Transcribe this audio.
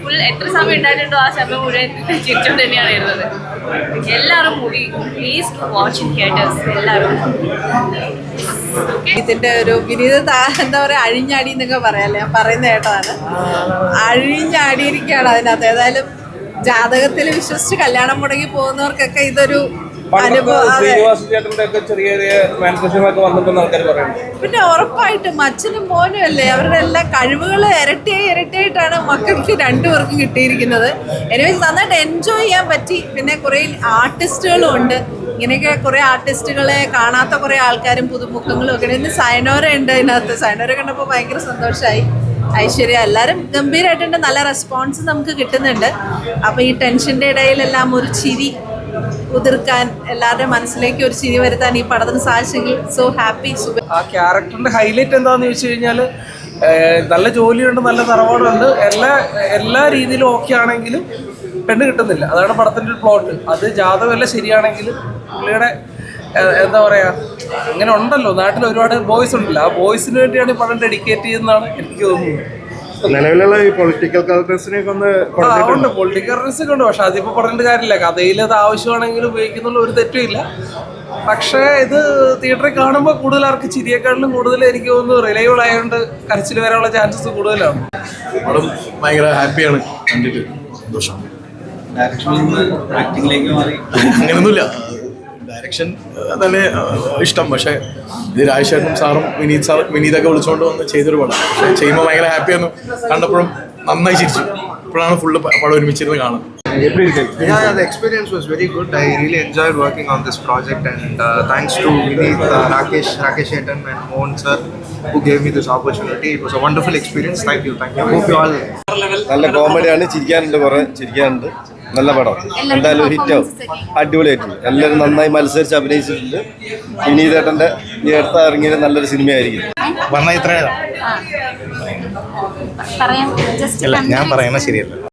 Full എത്ര സമയം ഉണ്ടായിട്ടുണ്ടോ ആ സമയം മുഴുവൻ ചിരിച്ചോണ്ട് തന്നെയാണ് ഇരുന്നത്. എല്ലാവരും movie please to watch in theatres എല്ലാവരും. ഇതിന്റെ ഒരു വിനീത എന്താ പറയാ, അഴിഞ്ഞാടി എന്നൊക്കെ പറയാല്ലേ, ഞാൻ പറയുന്ന കേട്ടതാണ്. അഴിഞ്ഞാടിയിരിക്കുകയാണ് അതിനകത്ത്. ഏതായാലും ജാതകത്തിൽ വിശ്വസിച്ച് കല്യാണം മുടങ്ങി പോകുന്നവർക്കൊക്കെ ഇതൊരു പിന്നെ ഉറപ്പായിട്ടും അച്ഛനും മോനും അല്ലേ, അവരുടെ എല്ലാ കഴിവുകൾ ഇരട്ടിയായിട്ടാണ് മക്കൾക്ക് രണ്ടുപേർക്കും കിട്ടിയിരിക്കുന്നത്. എനിവേസ് നന്നായിട്ട് എൻജോയ് ചെയ്യാൻ പറ്റി. പിന്നെ കുറേ ആർട്ടിസ്റ്റുകളും ഉണ്ട്. ഇങ്ങനെയൊക്കെ കുറേ ആർട്ടിസ്റ്റുകളെ കാണാത്ത കുറേ ആൾക്കാരും പുതുമുഖങ്ങളും ഒക്കെ. ഇന്ന് സയനോര ഉണ്ട് അതിനകത്ത്. സയനോര കണ്ടപ്പോൾ ഭയങ്കര സന്തോഷമായി. ഐശ്വര്യ, എല്ലാവരും ഗംഭീരമായിട്ടുണ്ട്. നല്ല റെസ്പോൺസ് നമുക്ക് കിട്ടുന്നുണ്ട്. അപ്പോൾ ഈ ടെൻഷൻ്റെ ഇടയിലെല്ലാം ഒരു ചിരി ഉതിർക്കാൻ, എല്ലാവരുടെ മനസ്സിലേക്ക് ഒരു ചിരി വരുത്താൻ ഈ പടത്തിന് സാധിച്ചെങ്കിൽ സോ ഹാപ്പി. ആ ക്യാരക്ടറിന്റെ ഹൈലൈറ്റ് എന്താണെന്ന് ചോദിച്ചു കഴിഞ്ഞാൽ, നല്ല ജോലിയുണ്ട്, നല്ല തറവാടുണ്ട്, എല്ലാ രീതിയിലും ഓക്കെ ആണെങ്കിലും പെണ്ണ് കിട്ടുന്നില്ല. അതാണ് പടത്തിന്റെ ഒരു പ്ലോട്ട്. അത് ജാതകമല്ല ശരിയാണെങ്കിലും പുള്ളിയുടെ എന്താ പറയാ, അങ്ങനെ ഉണ്ടല്ലോ നാട്ടിൽ ഒരുപാട് ബോയ്സ് ഉണ്ടല്ലോ, ആ ബോയ്സിന് വേണ്ടിയാണ് ഈ പടം ഡെഡിക്കേറ്റ് ചെയ്യുന്നതാണ് എനിക്ക് തോന്നുന്നത്. നിലവിലുള്ള ഈ പൊളിറ്റിക്കൽ കറക്റ്റ്നെസ്സിനെയൊക്കെ ഒന്ന് ഉണ്ട്, പൊളിറ്റിക്കൽ കറക്റ്റ്നസ് ഒക്കെ ഉണ്ട്. പക്ഷെ അതിപ്പോ പറഞ്ഞിട്ട് കാര്യമില്ല. കഥയിൽ അത് ആവശ്യമാണെങ്കിൽ ഉപയോഗിക്കുന്നുള്ള ഒരു തെറ്റുമില്ല. പക്ഷേ ഇത് തിയേറ്ററിൽ കാണുമ്പോൾ കൂടുതൽ ആർക്ക് ചിരിയെക്കാട്ടിലും കൂടുതൽ എനിക്ക് തോന്നുന്നു റിലയബിൾ ആയതുകൊണ്ട് കരച്ചിൽ വരാനുള്ള ചാൻസസ് കൂടുതലാണ്. പടം ഭയങ്കര ഹാപ്പിയാണ് കണ്ടിട്ട്. സന്തോഷം. അങ്ങനെയൊന്നുമില്ല, ഡയറക്ഷൻ തന്നെ ഇഷ്ടം. പക്ഷേ ഇത് രാജശേഖരനും സാറും വിനീതൊക്കെ വിളിച്ചുകൊണ്ട് വന്ന് ചെയ്തൊരു പടം. പക്ഷേ ചെയ്യുമ്പോൾ ഭയങ്കര ഹാപ്പിയായിരുന്നു. കണ്ടപ്പോഴും നന്നായി ചിരിച്ചു. ഇപ്പോഴാണ് ഫുള്ള് പടം ഒരുമിച്ചിരുന്ന് കാണുന്നത്. Yeah, the experience was very good. I really enjoyed working on this project, and thanks to Vineet, Rakesh Etan and Mohan sir who gave me this opportunity. It was a wonderful experience. Thank you. Hope you all. നല്ല കോമഡിയാണ്, ചിരിക്കാനുണ്ട്, കുറേ ചിരിക്കാനുണ്ട്. നല്ല പടം, എന്തായാലും ഹിറ്റാവും. അടിപൊളിയായിട്ടുണ്ട്. എല്ലാവരും നന്നായി മത്സരിച്ച് അഭിനയിച്ചിട്ടുണ്ട്. വിനീതേട്ടൻ്റെ ഈ അടുത്ത ഇറങ്ങിയ നല്ലൊരു സിനിമയായിരിക്കും. പറഞ്ഞാൽ ഇത്രയാണ്. ഞാൻ പറയുന്നത് ശരിയല്ല.